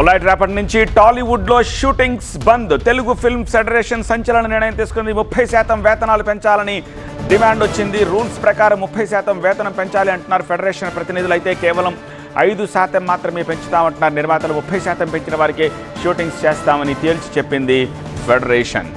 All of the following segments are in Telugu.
ఆల్రైట్, రేపటి నుంచి టాలీవుడ్లో షూటింగ్స్ బంద్. తెలుగు ఫిల్మ్ ఫెడరేషన్ సంచలన నిర్ణయం తీసుకుంది. 30% వేతనాలు పెంచాలని డిమాండ్ వచ్చింది. రూల్స్ ప్రకారం 30% వేతనం పెంచాలి అంటున్నారు ఫెడరేషన్ ప్రతినిధులు. అయితే కేవలం 5% మాత్రమే పెంచుతామంటున్నారు నిర్మాతలు. 30% పెంచిన వారికే షూటింగ్స్ చేస్తామని తేల్చి చెప్పింది ఫెడరేషన్.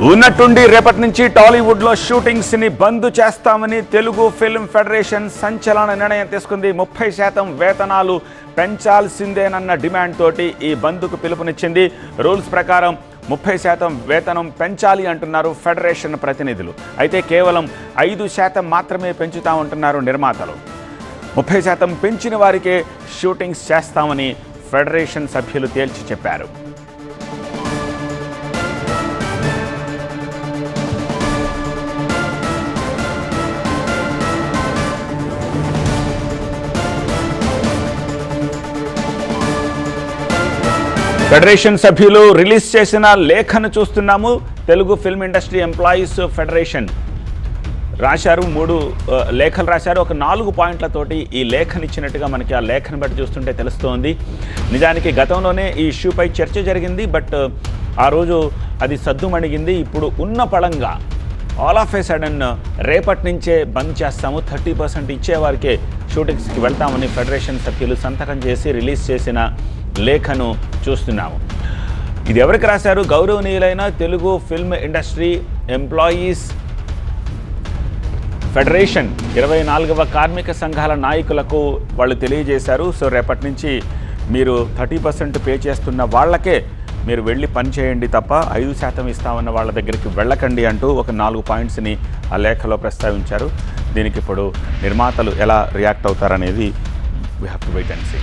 ఉన్నట్టుండి రేపటి నుంచి టాలీవుడ్లో షూటింగ్స్ని బంద్ చేస్తామని తెలుగు ఫిల్మ్ ఫెడరేషన్ సంచలన నిర్ణయం తీసుకుంది. 30% వేతనాలు పెంచాల్సిందేనన్న డిమాండ్ తోటి ఈ బంద్కు పిలుపునిచ్చింది. రూల్స్ ప్రకారం 30% వేతనం పెంచాలి అంటున్నారు ఫెడరేషన్ ప్రతినిధులు. అయితే కేవలం 5% మాత్రమే పెంచుతామంటున్నారు నిర్మాతలు. 30% పెంచిన వారికే షూటింగ్స్ చేస్తామని ఫెడరేషన్ సభ్యులు తేల్చి చెప్పారు. ఫెడరేషన్ సభ్యులు రిలీజ్ చేసిన లేఖను చూస్తున్నాము. Telugu film industry employees federation రాశారు. 3 లేఖలు రాశారు. ఒక 4 పాయింట్లతోటి ఈ లేఖనిచ్చినట్టుగా మనకి ఆ లేఖను బట్టి చూస్తుంటే తెలుస్తోంది. నిజానికి గతంలోనే ఈ ఇష్యూపై చర్చ జరిగింది. బట్ ఆ రోజు అది సద్దుమణిగింది. ఇప్పుడు ఉన్న పళంగా ఆల్ ఆఫ్ ఏ సడన్ రేపటి నుంచే బంద్ చేస్తాము, 30% ఇచ్చేవారికే షూటింగ్స్కి వెళ్తామని ఫెడరేషన్ సభ్యులు సంతకం చేసి రిలీజ్ చేసిన లేఖను చూస్తున్నాము. ఇది ఎవరికి రాశారు? గౌరవనీయులైన Telugu film industry employees federation 24వ కార్మిక సంఘాల నాయకులకు వాళ్ళు తెలియజేశారు. సో రేపటి నుంచి మీరు 30% పే చేస్తున్న వాళ్ళకే మీరు వెళ్ళి పని చేయండి తప్ప 5% ఇస్తామన్న వాళ్ళ దగ్గరికి వెళ్ళకండి అంటూ ఒక 4 పాయింట్స్ని ఆ లేఖలో ప్రస్తావించారు. దీనికి ఇప్పుడు నిర్మాతలు ఎలా రియాక్ట్ అవుతారనేది we have to wait and see.